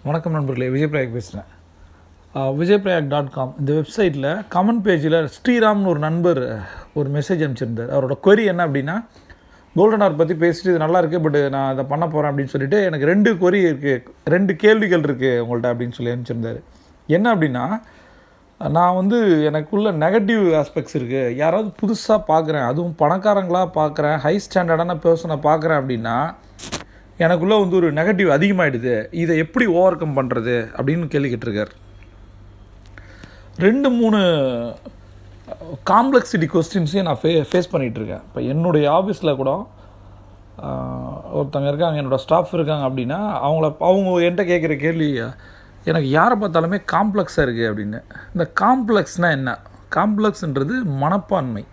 வணக்கம் நண்பர்களே, விஜயபிரயாக் பேசுகிறேன். vijayaprayak.com இந்த வெப்சைட்டில் கமெண்ட் பேஜில் ஸ்ரீராம்னு ஒரு நண்பர் ஒரு மெசேஜ் அனுப்பிச்சிருந்தார். அவரோட query என்ன அப்படின்னா, கோல்டன் ஹவர் பற்றி பேசிட்டு இது நல்லா இருக்குது, பட் நான் அதை பண்ண போகிறேன் அப்படின்னு சொல்லிட்டு எனக்கு 2 query இருக்குது, 2 கேள்விகள் இருக்குது உங்கள்கிட்ட அப்படின்னு சொல்லி அனுப்பிச்சிருந்தார். என்ன அப்படின்னா, நான் எனக்குள்ள நெகட்டிவ் ஆஸ்பெக்ட்ஸ் இருக்குது, யாராவது புதுசாக பார்க்குறேன், அதுவும் பணக்காரங்களாக பார்க்குறேன், ஹை ஸ்டாண்டர்டான பர்சனை பார்க்குறேன் அப்படின்னா எனக்குள்ளே ஒரு நெகட்டிவ் அதிகமாகிடுது, இதை எப்படி ஓவர் கம் பண்ணுறது அப்படின்னு கேள்வி கேட்டிருக்கார். 2-3 காம்ப்ளெக்சிட்டி கொஸ்டின்ஸையும் நான் ஃபேஸ் பண்ணிகிட்ருக்கேன். இப்போ என்னுடைய ஆஃபீஸில் கூட ஒருத்தங்க இருக்காங்க, என்னோடய ஸ்டாஃப் இருக்காங்க அப்படின்னா அவங்க என்கிட்ட கேட்குற கேள்வி, எனக்கு யாரை பார்த்தாலுமே காம்ப்ளெக்ஸாக இருக்குது அப்படின்னு. இந்த காம்ப்ளெக்ஸ்னால் என்ன? காம்ப்ளெக்ஸ்ன்றது மனப்பான்மை,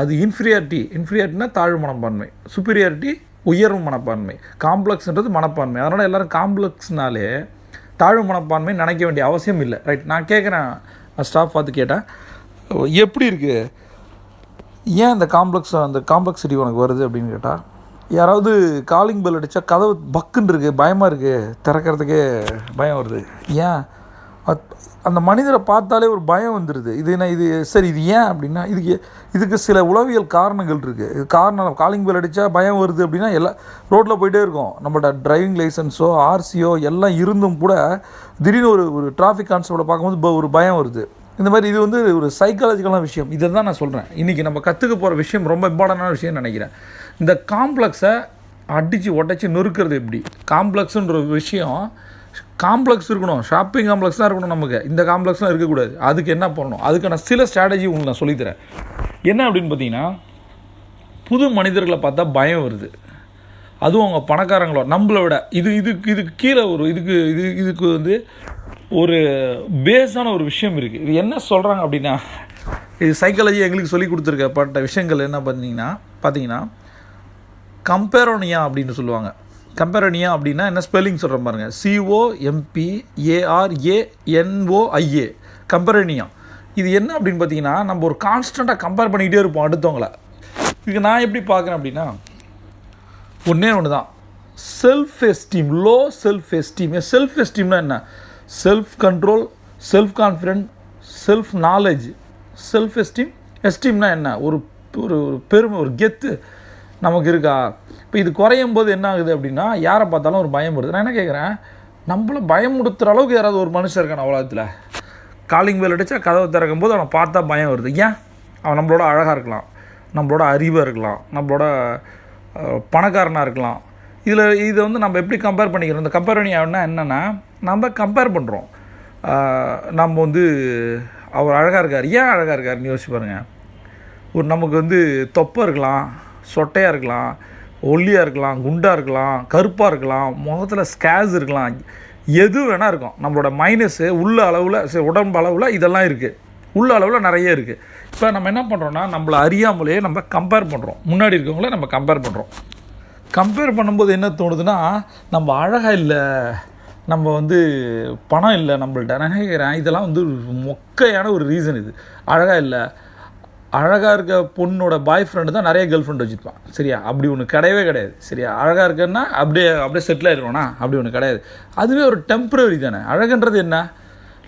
அது இன்ஃபீரியாரிட்டினா தாழ்வு மனப்பான்மை, சுப்பீரியாரிட்டி உயர்வு மனப்பான்மை. காம்ப்ளெக்ஸ்ன்றது மனப்பான்மை. அதனால் எல்லோரும் காம்ப்ளெக்ஸ்னாலே தாழ்வு மனப்பான்மை நினைக்க வேண்டிய அவசியம் இல்லை. ரைட், நான் கேட்குறேன், ஸ்டாஃப் பார்த்து கேட்டேன், எப்படி இருக்குது, ஏன் அந்த காம்ப்ளெக்சிட்டி உனக்கு வருது அப்படின்னு கேட்டால், யாராவது காலிங் பெல் அடித்தா கதவு பக்குன்னு இருக்குது, பயமாக இருக்குது, திறக்கிறதுக்கே பயம் வருது. ஏன்? அந்த மனிதரை பார்த்தாலே ஒரு பயம் வந்துடுது. இது சரி, இது ஏன் அப்படின்னா இதுக்கு சில உளவியல் காரணங்கள் இருக்குது. இது காரணம், காலிங் பெல் அடித்தா பயம் வருது அப்படின்னா ரோட்டில் போயிட்டே இருக்கோம், நம்மளோட டிரைவிங் லைசன்ஸோ ஆர்சியோ எல்லாம் இருந்தும் கூட திடீர்னு ஒரு டிராஃபிக் கான்ஸ்டபிளை பார்க்கும்போது ஒரு பயம் வருது. இந்த மாதிரி இது ஒரு சைக்காலஜிக்கலான விஷயம். இதை தான் நான் சொல்கிறேன். இன்றைக்கி நம்ம கற்றுக்க போகிற விஷயம் ரொம்ப இம்பார்ட்டண்டான விஷயம் நினைக்கிறேன். இந்த காம்ப்ளெக்ஸை அடித்து உடச்சி நொறுக்கிறது எப்படி? காம்ப்ளெக்ஸுன்ற ஒரு விஷயம், காம்ப்ளெக்ஸ் இருக்கணும், ஷாப்பிங் காம்ப்ளெக்ஸ் தான் இருக்கணும், நமக்கு இந்த காம்ப்ளெக்ஸ்லாம் இருக்கக்கூடாது. அதுக்கு என்ன பண்ணணும், அதுக்கான சில ஸ்ட்ராட்டஜி உங்களுக்கு நான் சொல்லித்தரேன். என்ன அப்படின்னு பார்த்தீங்கன்னா, புது மனிதர்களை பார்த்தா பயம் வருது, அதுவும் அவங்க பணக்காரங்களோ நம்மளை விட. இதுக்கு கீழே இதுக்கு ஒரு பேஸான ஒரு விஷயம் இருக்குது. இது என்ன சொல்கிறாங்க அப்படின்னா, இது சைக்காலஜி எங்களுக்கு சொல்லி கொடுத்துருக்கப்பட்ட விஷயங்கள் என்ன பார்த்தீங்கன்னா கம்பேரோனியா அப்படின்னு சொல்லுவாங்க. கம்பேரோனியா அப்படின்னா என்ன, ஸ்பெல்லிங் சொல்கிறேன் பாருங்கள், COMPARANOIA, கம்பேரோனியா. இது என்ன அப்படின்னு பார்த்தீங்கன்னா, நம்ம ஒரு கான்ஸ்டண்ட்டாக கம்பேர் பண்ணிக்கிட்டே இருப்போம் அடுத்தவங்கள. இதுக்கு நான் எப்படி பார்க்குறேன் அப்படின்னா, ஒன்று தான், self esteem, low self esteem. Self எஸ்டீம்னா என்ன? Self control, self confident, self knowledge. Self எஸ்டீம்னா என்ன? ஒரு பெருமை, ஒரு கெத்து நமக்கு இருக்கா? இப்போ இது குறையும் போது என்ன ஆகுது அப்படின்னா, யாரை பார்த்தாலும் ஒரு பயம் வருது. நான் என்ன கேட்குறேன், நம்மளை பயமுடுத்துகிற அளவுக்கு யாராவது ஒரு மனுஷன் இருக்கான உலகத்தில்? காலிங் பெல் அடித்தா கதவை திறக்கும் போது அவனை பார்த்தா பயம் வருது. ஏன்? அவன் நம்மளோட அழகாக இருக்கலாம், நம்மளோட அறிவாக இருக்கலாம், நம்மளோட பணக்காரனாக இருக்கலாம். இதை நம்ம எப்படி கம்பேர் பண்ணிக்கிறோம்? இந்த கம்பேர் பண்ணி என்னென்னா, நம்ம கம்பேர் பண்ணுறோம். நம்ம அவர் அழகாக இருக்கார், ஏன் அழகாக இருக்காருன்னு யோசிச்சு பாருங்கள். நமக்கு தொப்பை இருக்கலாம், சொட்டையாக இருக்கலாம், ஒல்லியாக இருக்கலாம், குண்டாக இருக்கலாம், கருப்பாக இருக்கலாம், முகத்தில் ஸ்கேஸ் இருக்கலாம், எது வேணால் இருக்கும். நம்மளோட மைனஸு உள்ள அளவில், உடம்பு அளவில் இதெல்லாம் இருக்குது, உள்ள அளவில் நிறைய இருக்குது. இப்போ நம்ம என்ன பண்ணுறோன்னா, நம்மளை அறியாமலே நம்ம கம்பேர் பண்ணுறோம், முன்னாடி இருக்கவங்கள நம்ம கம்பேர் பண்ணுறோம். கம்பேர் பண்ணும்போது என்ன தோணுதுன்னா, நம்ம அழகாக இல்லை, நம்ம பணம் இல்லை நம்மள்ட்ட. நான் நினைக்கிறேன், இதெல்லாம் மொக்கையான ஒரு ரீசன். இது அழகாக இல்லை, அழகாக இருக்க பொண்ணோட பாய் ஃப்ரெண்டு தான் நிறைய கேர்ள் ஃப்ரெண்ட் வச்சுருப்பான். சரியா? அப்படி ஒன்று கிடையவே கிடையாது. சரியா? அழகாக இருக்குன்னா அப்படியே செட்டில் ஆகிடுவோன்னா அப்படி ஒன்று கிடையாது. அதுவே ஒரு டெம்ப்ரவரி தானே. அழகுன்றது என்ன?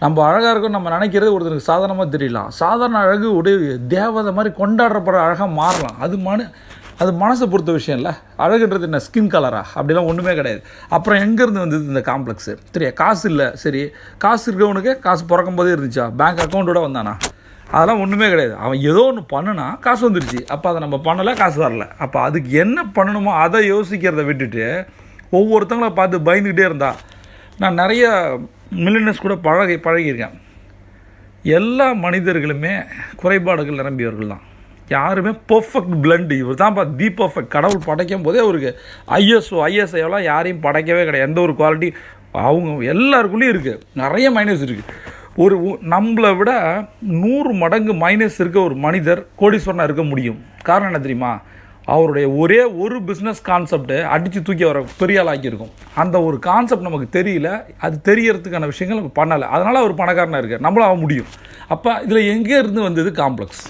நம்ம அழகாக இருக்கோம் நம்ம நினைக்கிறது ஒருத்தருக்கு சாதாரணமாக தெரியலாம். சாதாரண அழகு உடைய தேவதை மாதிரி கொண்டாடுறப்பற அழகாக மாறலாம். அது மனசை பொறுத்த விஷயம் இல்லை. அழகுன்றது என்ன, ஸ்கின் கலரா? அப்படிலாம் ஒன்றுமே கிடையாது. அப்புறம் எங்கேருந்து வந்தது இந்த காம்ப்ளெக்ஸு? சரியா? காசு இல்லை, சரி, காசு இருக்கவனுக்கு காசு பிறக்கும் போதே இருந்துச்சா? பேங்க் அக்கௌண்ட்டோட வந்தானா? அதெல்லாம் ஒன்றுமே கிடையாது. அவன் ஏதோ ஒன்று பண்ணுனா காசு வந்துடுச்சு. அப்போ அதை நம்ம பண்ணலை, காசு வரல. அப்போ அதுக்கு என்ன பண்ணணுமோ அதை யோசிக்கிறத விட்டுட்டு ஒவ்வொருத்தங்கள பார்த்து பயந்துக்கிட்டே இருந்தா. நான் நிறைய மில்லியனர்ஸ் கூட பழகியிருக்கேன். எல்லா மனிதர்களுமே குறைபாடுகள் நிரம்பியவர்கள் தான். யாருமே பர்ஃபெக்ட் பிளண்டு. இவர் தான் தி பர்ஃபெக்ட். கடவுள் படைக்கும் போதே அவருக்கு ஐஎஸ்ஐலாம் யாரையும் படைக்கவே கிடையாது. எந்த ஒரு குவாலிட்டி அவங்க எல்லாருக்குள்ளேயும் இருக்குது. நிறைய மைனஸ் இருக்குது. நம்மளை விட 100 மடங்கு மைனஸ் இருக்க ஒரு மனிதர் கோடீஸ்வரனாக இருக்க முடியும். காரணம் என்ன தெரியுமா? அவருடைய ஒரே ஒரு பிஸ்னஸ் கான்செப்டை அடித்து தூக்கி அவரை பெரிய ஆள் ஆக்கியிருக்கும். அந்த ஒரு கான்செப்ட் நமக்கு தெரியல, அது தெரியறதுக்கான விஷயங்கள் நம்ம பண்ணலை. அதனால் அவர் பணக்காரனாக இருக்கார், நம்மளும் ஆக முடியும். அப்போ இதில் எங்கே இருந்து வந்தது காம்ப்ளெக்ஸ்?